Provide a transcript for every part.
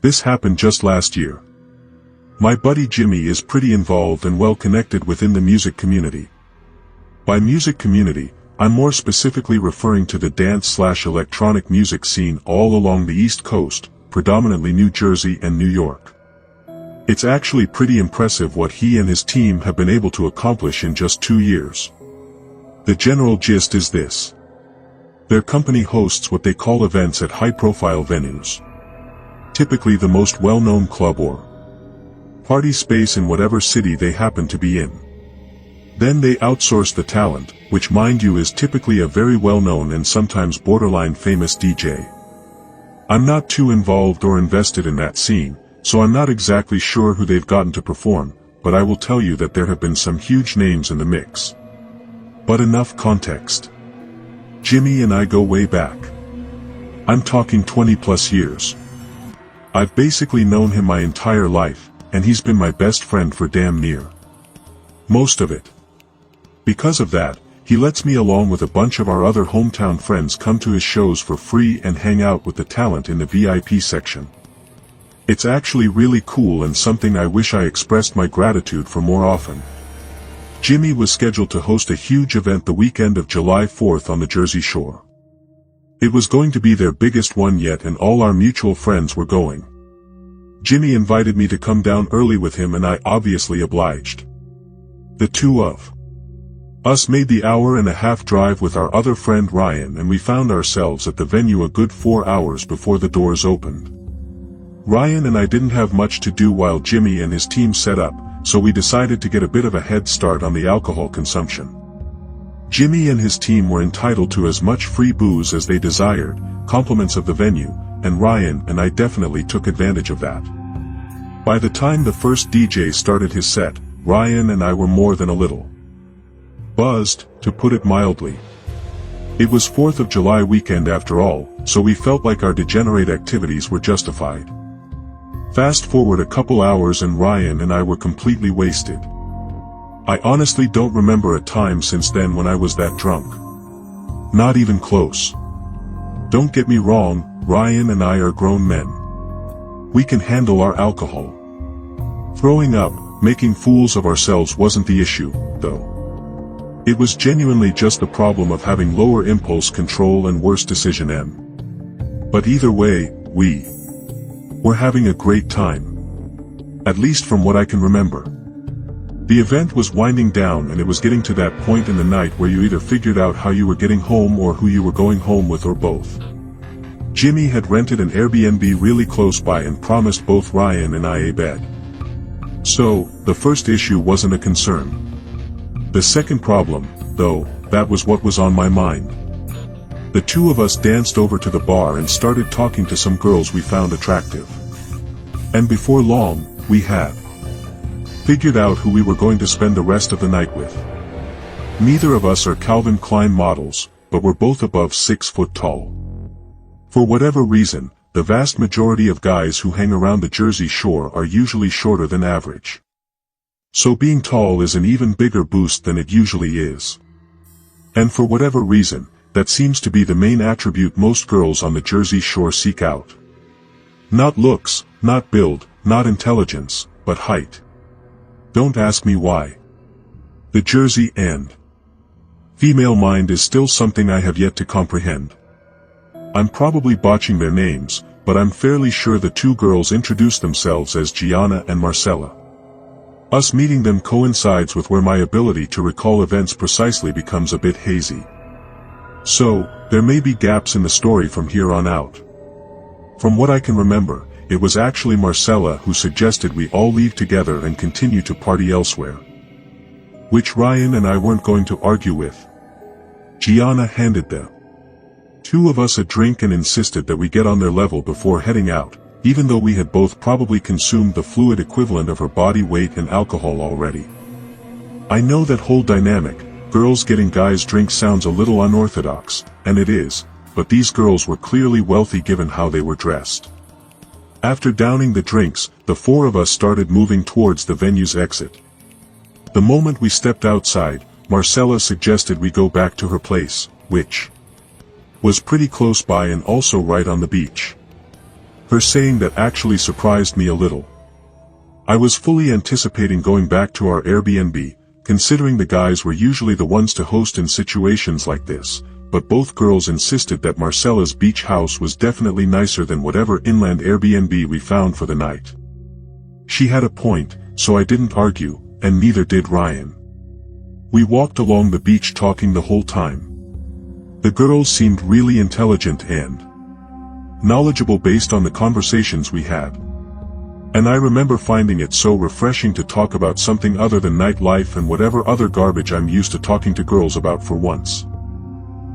This happened just last year. My buddy Jimmy is pretty involved and well connected within the music community. By music community, I'm more specifically referring to the dance/electronic music scene all along the East Coast, predominantly New Jersey and New York. It's actually pretty impressive what he and his team have been able to accomplish in just 2 years. The general gist is this. Their company hosts what they call events at high-profile venues. Typically the most well-known club or party space in whatever city they happen to be in. Then they outsource the talent, which mind you is typically a very well-known and sometimes borderline famous DJ. I'm not too involved or invested in that scene, so I'm not exactly sure who they've gotten to perform, but I will tell you that there have been some huge names in the mix. But enough context. Jimmy and I go way back. I'm talking 20 plus years. I've basically known him my entire life, and he's been my best friend for damn near most of it. Because of that, he lets me along with a bunch of our other hometown friends come to his shows for free and hang out with the talent in the VIP section. It's actually really cool and something I wish I expressed my gratitude for more often. Jimmy was scheduled to host a huge event the weekend of July 4th on the Jersey Shore. It was going to be their biggest one yet and all our mutual friends were going. Jimmy invited me to come down early with him and I obviously obliged. The two of us made the hour-and-a-half drive with our other friend Ryan and we found ourselves at the venue a good 4 hours before the doors opened. Ryan and I didn't have much to do while Jimmy and his team set up, so we decided to get a bit of a head start on the alcohol consumption. Jimmy and his team were entitled to as much free booze as they desired, compliments of the venue, and Ryan and I definitely took advantage of that. By the time the first DJ started his set, Ryan and I were more than a little buzzed, to put it mildly. It was 4th of July weekend after all, so we felt like our degenerate activities were justified. Fast forward a couple hours and Ryan and I were completely wasted. I honestly don't remember a time since then when I was that drunk. Not even close. Don't get me wrong, Ryan and I are grown men. We can handle our alcohol. Throwing up, making fools of ourselves wasn't the issue, though. It was genuinely just the problem of having lower impulse control and worse decision M. But either way, we were having a great time. At least from what I can remember. The event was winding down and it was getting to that point in the night where you either figured out how you were getting home or who you were going home with or both. Jimmy had rented an Airbnb really close by and promised both Ryan and I a bed. So, the first issue wasn't a concern. The second problem, though, that was what was on my mind. The two of us danced over to the bar and started talking to some girls we found attractive. And before long, we had figured out who we were going to spend the rest of the night with. Neither of us are Calvin Klein models, but we're both above 6 foot tall. For whatever reason, the vast majority of guys who hang around the Jersey Shore are usually shorter than average. So being tall is an even bigger boost than it usually is. And for whatever reason, that seems to be the main attribute most girls on the Jersey Shore seek out. Not looks, not build, not intelligence, but height. Don't ask me why. The Jersey and female mind is still something I have yet to comprehend. I'm probably botching their names, but I'm fairly sure the two girls introduced themselves as Gianna and Marcella. Us meeting them coincides with where my ability to recall events precisely becomes a bit hazy. So, there may be gaps in the story from here on out. From what I can remember, it was actually Marcella who suggested we all leave together and continue to party elsewhere. Which Ryan and I weren't going to argue with. Gianna handed the two of us a drink and insisted that we get on their level before heading out, even though we had both probably consumed the fluid equivalent of her body weight in alcohol already. I know that whole dynamic, girls getting guys drinks, sounds a little unorthodox, and it is, but these girls were clearly wealthy given how they were dressed. After downing the drinks, the four of us started moving towards the venue's exit. The moment we stepped outside, Marcella suggested we go back to her place, which was pretty close by and also right on the beach. Her saying that actually surprised me a little. I was fully anticipating going back to our Airbnb, considering the guys were usually the ones to host in situations like this, but both girls insisted that Marcella's beach house was definitely nicer than whatever inland Airbnb we found for the night. She had a point, so I didn't argue, and neither did Ryan. We walked along the beach talking the whole time. The girls seemed really intelligent and knowledgeable based on the conversations we had. And I remember finding it so refreshing to talk about something other than nightlife and whatever other garbage I'm used to talking to girls about for once.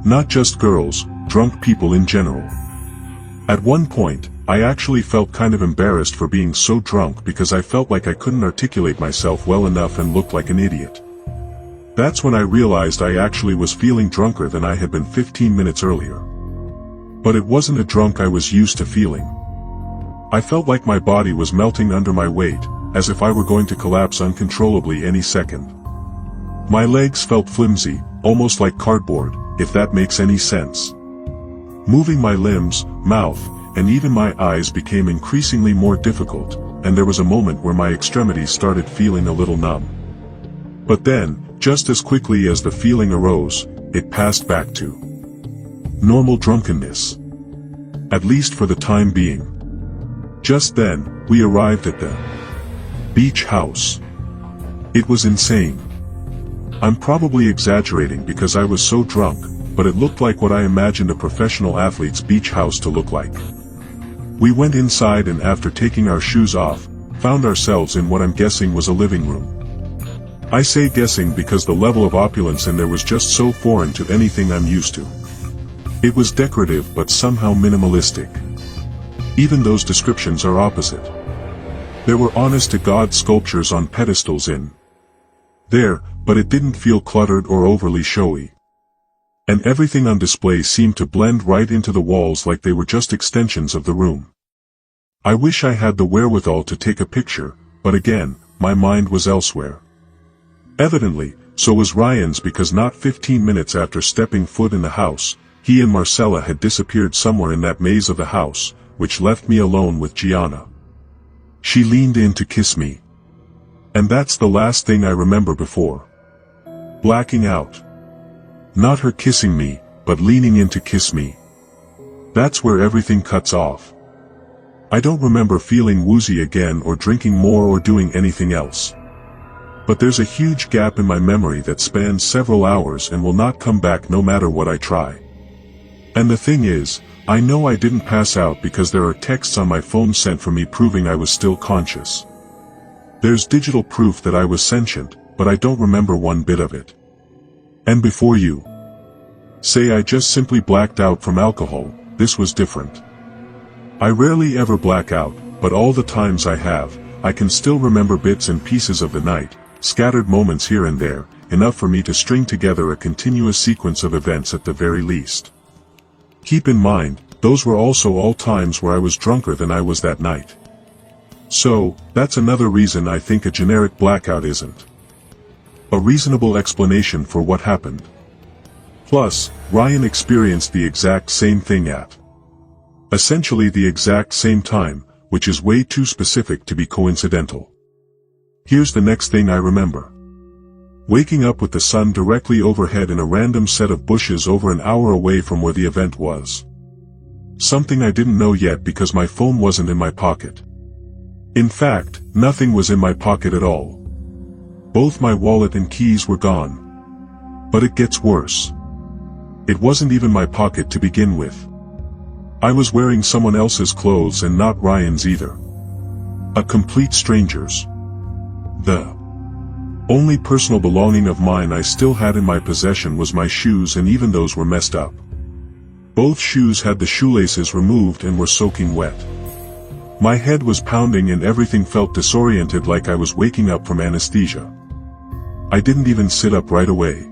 Not just girls, drunk people in general. At one point, I actually felt kind of embarrassed for being so drunk because I felt like I couldn't articulate myself well enough and looked like an idiot. That's when I realized I actually was feeling drunker than I had been 15 minutes earlier. But it wasn't a drunk I was used to feeling. I felt like my body was melting under my weight, as if I were going to collapse uncontrollably any second. My legs felt flimsy, almost like cardboard, if that makes any sense. Moving my limbs, mouth, and even my eyes became increasingly more difficult, and there was a moment where my extremities started feeling a little numb. But then, just as quickly as the feeling arose, it passed back to normal drunkenness. At least for the time being. Just then, we arrived at the beach house. It was insane. I'm probably exaggerating because I was so drunk, but it looked like what I imagined a professional athlete's beach house to look like. We went inside and after taking our shoes off, found ourselves in what I'm guessing was a living room. I say guessing because the level of opulence in there was just so foreign to anything I'm used to. It was decorative but somehow minimalistic. Even those descriptions are opposite. There were honest-to-God sculptures on pedestals in there, but it didn't feel cluttered or overly showy. And everything on display seemed to blend right into the walls like they were just extensions of the room. I wish I had the wherewithal to take a picture, but again, my mind was elsewhere. Evidently, so was Ryan's because not 15 minutes after stepping foot in the house, he and Marcella had disappeared somewhere in that maze of the house, which left me alone with Gianna. She leaned in to kiss me. And that's the last thing I remember before blacking out. Not her kissing me, but leaning in to kiss me. That's where everything cuts off. I don't remember feeling woozy again or drinking more or doing anything else. But there's a huge gap in my memory that spans several hours and will not come back no matter what I try. And the thing is, I know I didn't pass out because there are texts on my phone sent for me proving I was still conscious. There's digital proof that I was sentient, but I don't remember one bit of it. And before you say I just simply blacked out from alcohol, this was different. I rarely ever black out, but all the times I have, I can still remember bits and pieces of the night, scattered moments here and there, enough for me to string together a continuous sequence of events at the very least. Keep in mind, those were also all times where I was drunker than I was that night. So, that's another reason I think a generic blackout isn't a reasonable explanation for what happened. Plus, Ryan experienced the exact same thing at essentially the exact same time, which is way too specific to be coincidental. Here's the next thing I remember. Waking up with the sun directly overhead in a random set of bushes over an hour away from where the event was. Something I didn't know yet because my phone wasn't in my pocket. In fact, nothing was in my pocket at all. Both my wallet and keys were gone. But it gets worse. It wasn't even my pocket to begin with. I was wearing someone else's clothes and not Ryan's either. A complete stranger's. The only personal belonging of mine I still had in my possession was my shoes, and even those were messed up. Both shoes had the shoelaces removed and were soaking wet. My head was pounding and everything felt disoriented like I was waking up from anesthesia. I didn't even sit up right away.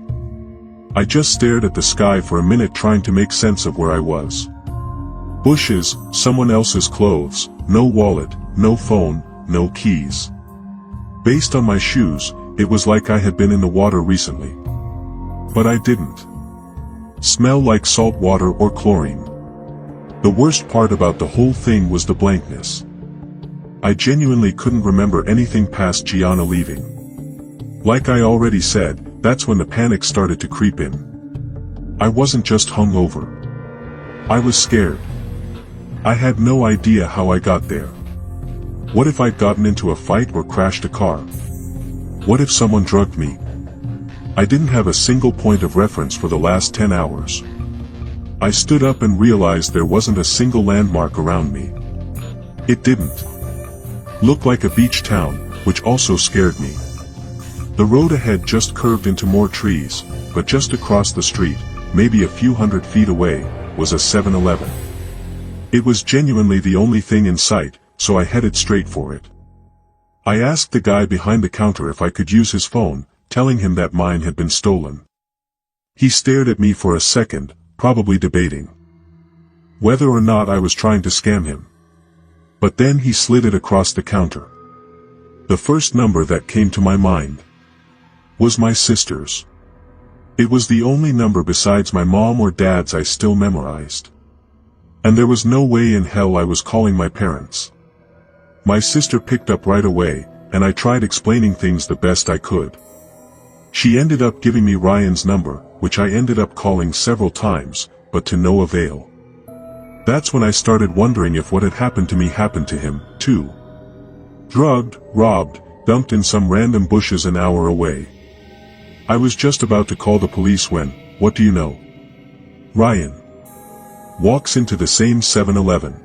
I just stared at the sky for a minute trying to make sense of where I was. Bushes, someone else's clothes, no wallet, no phone, no keys. Based on my shoes, it was like I had been in the water recently. But I didn't smell like salt water or chlorine. The worst part about the whole thing was the blankness. I genuinely couldn't remember anything past Gianna leaving. Like I already said, that's when the panic started to creep in. I wasn't just hungover. I was scared. I had no idea how I got there. What if I'd gotten into a fight or crashed a car? What if someone drugged me? I didn't have a single point of reference for the last 10 hours. I stood up and realized there wasn't a single landmark around me. It didn't look like a beach town, which also scared me. The road ahead just curved into more trees, but just across the street, maybe a few hundred feet away, was a 7-Eleven. It was genuinely the only thing in sight, so I headed straight for it. I asked the guy behind the counter if I could use his phone, telling him that mine had been stolen. He stared at me for a second, probably debating whether or not I was trying to scam him. But then he slid it across the counter. The first number that came to my mind was my sister's. It was the only number besides my mom or dad's I still memorized. And there was no way in hell I was calling my parents. My sister picked up right away, and I tried explaining things the best I could. She ended up giving me Ryan's number, which I ended up calling several times, but to no avail. That's when I started wondering if what had happened to me happened to him, too. Drugged, robbed, dumped in some random bushes an hour away. I was just about to call the police when, what do you know? Ryan walks into the same 7-Eleven.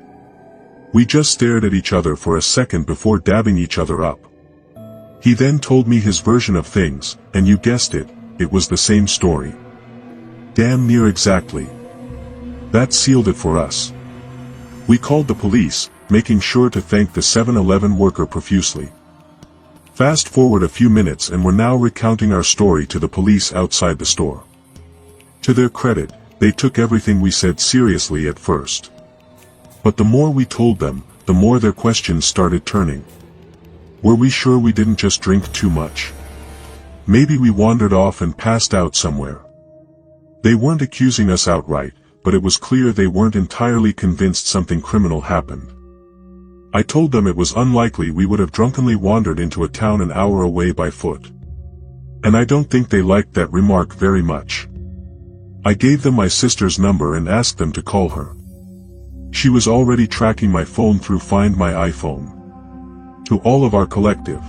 We just stared at each other for a second before dabbing each other up. He then told me his version of things, and you guessed it, it was the same story. Damn near exactly. That sealed it for us. We called the police, making sure to thank the 7-Eleven worker profusely. Fast forward a few minutes and we're now recounting our story to the police outside the store. To their credit, they took everything we said seriously at first. But the more we told them, the more their questions started turning. Were we sure we didn't just drink too much? Maybe we wandered off and passed out somewhere. They weren't accusing us outright, but it was clear they weren't entirely convinced something criminal happened. I told them it was unlikely we would have drunkenly wandered into a town an hour away by foot. And I don't think they liked that remark very much. I gave them my sister's number and asked them to call her. She was already tracking my phone through Find My iPhone. To all of our collective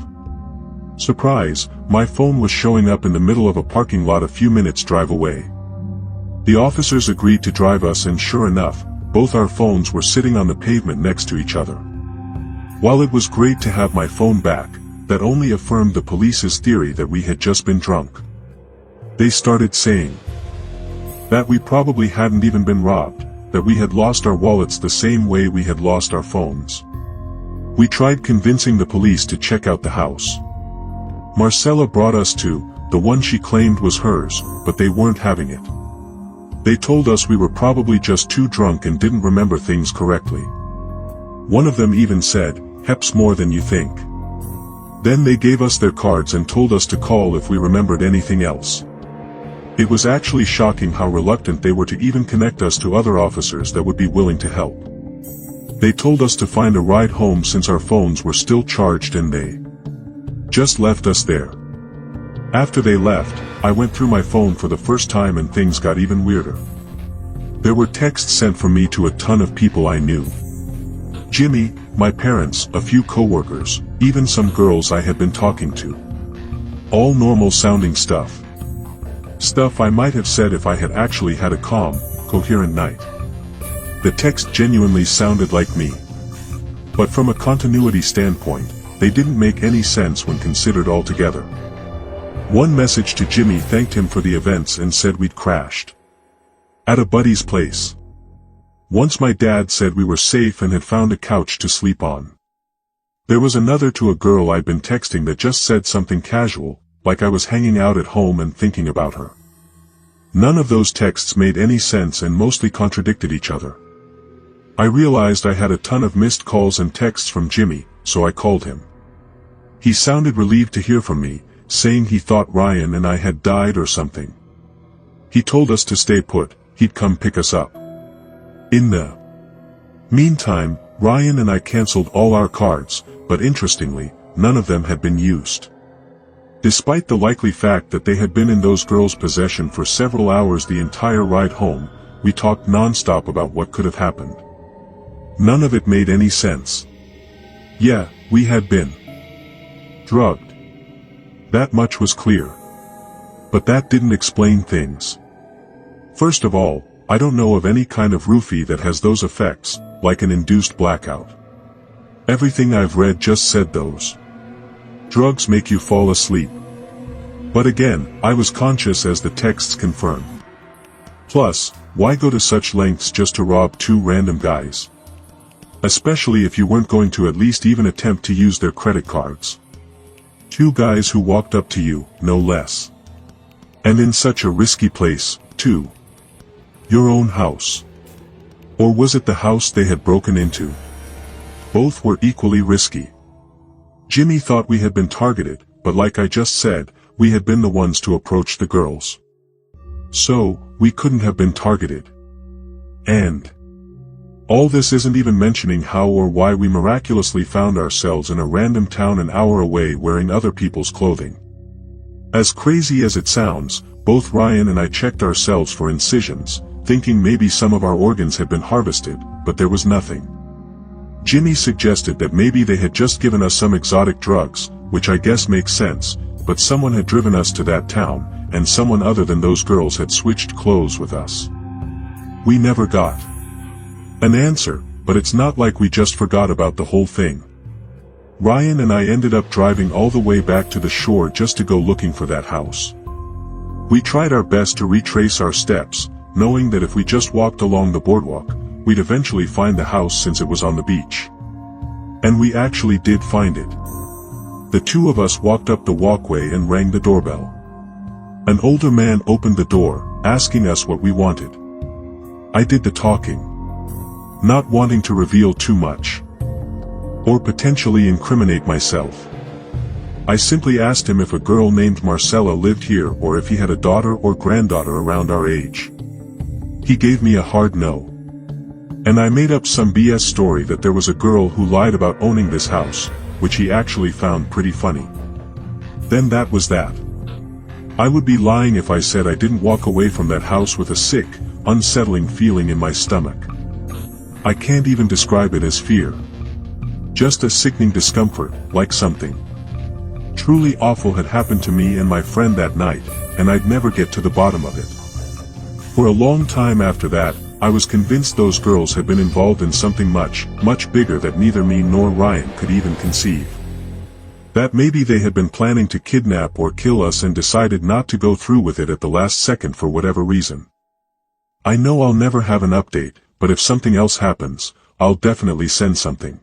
surprise, my phone was showing up in the middle of a parking lot a few minutes' drive away. The officers agreed to drive us and sure enough, both our phones were sitting on the pavement next to each other. While it was great to have my phone back, that only affirmed the police's theory that we had just been drunk. They started saying that we probably hadn't even been robbed, that we had lost our wallets the same way we had lost our phones. We tried convincing the police to check out the house. Marcella brought us to the one she claimed was hers, but they weren't having it. They told us we were probably just too drunk and didn't remember things correctly. One of them even said, "Hep's more than you think." Then they gave us their cards and told us to call if we remembered anything else. It was actually shocking how reluctant they were to even connect us to other officers that would be willing to help. They told us to find a ride home since our phones were still charged and they just left us there. After they left, I went through my phone for the first time and things got even weirder. There were texts sent from me to a ton of people I knew. Jimmy, my parents, a few coworkers, even some girls I had been talking to. All normal sounding stuff. Stuff I might have said if I had actually had a calm, coherent night. The text genuinely sounded like me. But from a continuity standpoint, they didn't make any sense when considered all together. One message to Jimmy thanked him for the events and said we'd crashed at a buddy's place. Once my dad said we were safe and had found a couch to sleep on. There was another to a girl I'd been texting that just said something casual, like I was hanging out at home and thinking about her. None of those texts made any sense and mostly contradicted each other. I realized I had a ton of missed calls and texts from Jimmy, so I called him. He sounded relieved to hear from me, saying he thought Ryan and I had died or something. He told us to stay put, he'd come pick us up. In the Meantime, Ryan and I canceled all our cards, but interestingly, none of them had been used. Despite the likely fact that they had been in those girls' possession for several hours the entire ride home, we talked non-stop about what could have happened. None of it made any sense. Yeah, we had been drugged. That much was clear. But that didn't explain things. First of all, I don't know of any kind of roofie that has those effects, like an induced blackout. Everything I've read just said those drugs make you fall asleep. But again, I was conscious as the texts confirm. Plus, why go to such lengths just to rob two random guys? Especially if you weren't going to at least even attempt to use their credit cards. Two guys who walked up to you, no less. And in such a risky place, too. Your own house. Or was it the house they had broken into? Both were equally risky. Jimmy thought we had been targeted, but like I just said, we had been the ones to approach the girls. So, we couldn't have been targeted. And all this isn't even mentioning how or why we miraculously found ourselves in a random town an hour away wearing other people's clothing. As crazy as it sounds, both Ryan and I checked ourselves for incisions, thinking maybe some of our organs had been harvested, but there was nothing. Jimmy suggested that maybe they had just given us some exotic drugs, which I guess makes sense, but someone had driven us to that town, and someone other than those girls had switched clothes with us. We never got an answer, but it's not like we just forgot about the whole thing. Ryan and I ended up driving all the way back to the shore just to go looking for that house. We tried our best to retrace our steps, knowing that if we just walked along the boardwalk, we'd eventually find the house since it was on the beach. And we actually did find it. The two of us walked up the walkway and rang the doorbell. An older man opened the door, asking us what we wanted. I did the talking, not wanting to reveal too much, or potentially incriminate myself. I simply asked him if a girl named Marcella lived here or if he had a daughter or granddaughter around our age. He gave me a hard no. And I made up some BS story that there was a girl who lied about owning this house, which he actually found pretty funny. Then that was that. I would be lying if I said I didn't walk away from that house with a sick, unsettling feeling in my stomach. I can't even describe it as fear. Just a sickening discomfort, like something truly awful had happened to me and my friend that night, and I'd never get to the bottom of it. For a long time after that, I was convinced those girls had been involved in something much, much bigger that neither me nor Ryan could even conceive. That maybe they had been planning to kidnap or kill us and decided not to go through with it at the last second for whatever reason. I know I'll never have an update, but if something else happens, I'll definitely send something.